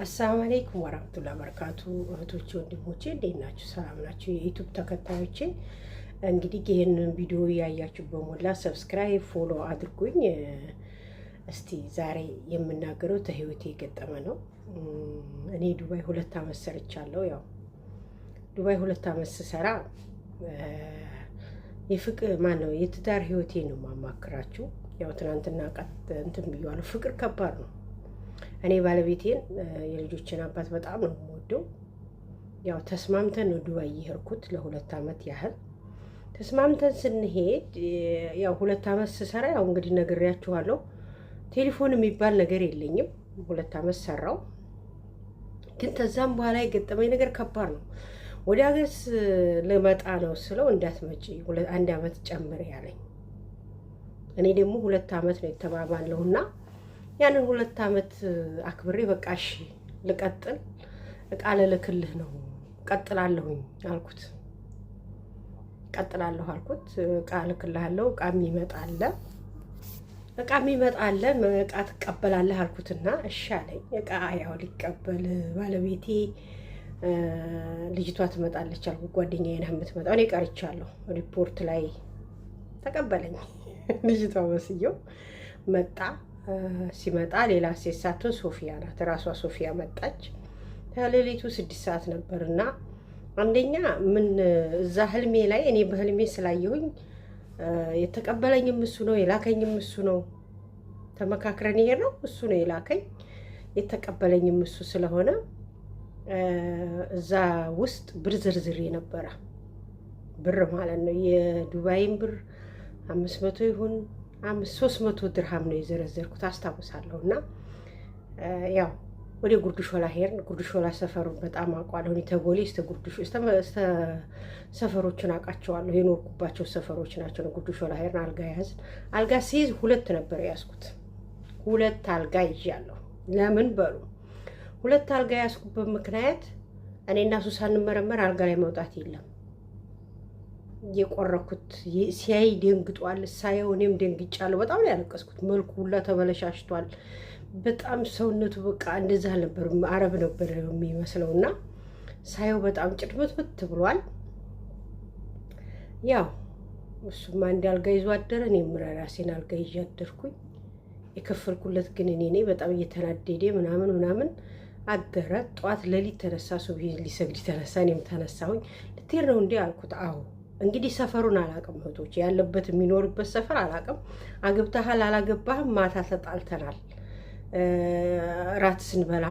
አሰላሙ አለይኩም ወራህመቱላሂ ወበረካቱ። እህቶቼ ወንድሞቼ እንዴት ናችሁ? ሰላም ናችሁ? የዩቲዩብ ተከታዮቼ እንግዲህ ይሄንን ቪዲዮ ያያችሁ በሞላ ሰብስክራይብ፣ ፎሎ አድርጉኝ። እስቲ ዛሬ የምናገረው ተህይወቴ የገጠመ ነው። እኔ ዱባይ 2 ዓመት ሰርቻለሁ። ያው ዱባይ 2 ዓመት ስሰራ የፍቅር ማነው የትዳር ህይወቴ ነው ማማክራችሁ። ያው ትናንትና እንትን ብያለሁ። ፍቅር ከባድ ነው። እኔ ባለቤቴን የልጆችን አባት በጣም ነው የምወደው። ያው ተስማምተን ነው ዱባይ የሄድኩት ለ2 ዓመት ያህል ተስማምተን ስንሄድ ያው 2 ዓመት ስሰራ ያው እንግዲህ ነግሬያችኋለሁ። ቴሌፎን የሚባል ነገር የለኝም። 2 ዓመት ሰራው። ግን ከዛም በኋላ የገጠመኝ ነገር ከባድ ነው። ወደ ሀገር ልመጣ ነው ስለው እንዳትመጪ 1 ዓመት ጨምር ያለኝ። እኔ ደግሞ 2 ዓመት ነው የተባባለውና ያንን 2 ዓመት አክብሬ በቃ እሺ ልቀጥል እቃ ልልክልህ ነው ቀጥላለሁኝ አልኩት። ቀጥላለሁ አልኩት። እቃ ልክልሃለሁ፣ እቃ የሚመጣለ እቃ ትቀበላለህ አልኩትና እሺ አለኝ። እቃ ያው ሊቀበል ባለቤቴ ልጅቷ ትመጣለች አልኩት። ጓደኛዬ ነህ የምትመጣው፣ እኔ ቀርቻለሁ። ሪፖርት ላይ ተቀበለኝ። ልጅቷ መስየው መጣ። ሲመጣ ሌላ ሴት ሳትሆን ሶፊያ ናት። ራሷ ሶፊያ መጣች። ከሌሊቱ 6 ሰዓት ነበርና አንደኛ ምን እዛ ህልሜ ላይ እኔ በህልሜ ስላየሁኝ የተቀበለኝም እሱ ነው የላከኝም እሱ ነው። ተመካክረን ይሄ ነው እሱ ነው የላከኝ የተቀበለኝም እሱ ስለሆነ እዛ ውስጥ ብር ዝርዝሬ ነበረ። ብር ማለት ነው የዱባይን ብር 500 ይሁን 300 ድርሃም ነው የዘረዘርኩት አስታውሳለሁ። እና ያው ወደ ጉርድሾላ ሄድን። ጉርድሾላ ሰፈሩን በጣም አውቀዋለሁ። ተቦሌ እስከ ጉርድሾ ሰፈሮችን አውቃቸዋለሁ። የኖርኩባቸው ሰፈሮች ናቸው። ጉርድሾላ ሄድን። አልጋ ያዝን። አልጋ ሲይዝ 2 ነበር ያዝኩት። 2 አልጋ ይዣለሁ። ለምን በሉ 2 አልጋ ያዝኩበት ምክንያት እኔ እና እሱ ሳንመረመር አልጋ ላይ መውጣት የለም። የቆረኩት ሲያይ ደንግጧል። ሳየው እኔም ደንግጫለሁ። በጣም ነው ያለቀስኩት። መልኩ ሁላ ተበለሻሽቷል። በጣም ሰውነቱ በቃ እንደዛ ነበር፣ አረብ ነበር የሚመስለውና ሳየው በጣም ጭድምትምት ብሏል። ያው እሱም አንድ አልጋ ይዞ አደረ። እኔም ራሴን አልጋ ይዤ አደርኩኝ። የከፈልኩለት ግን እኔ ነኝ። በጣም እየተናደደ ምናምን አደረ። ጠዋት ሌሊት ተነሳ። ሱብሂ ሊሰግድ ተነሳ። እኔም ተነሳሁኝ። ልትሄድ ነው እንዴ አልኩት። አዎ። እንግዲህ ሰፈሩን አላውቅም እህቶች፣ ያለበት የሚኖርበት ሰፈር አላውቅም። አግብተሃል አላገባህም ማታ ተጣልተናል። ራት ስንበላ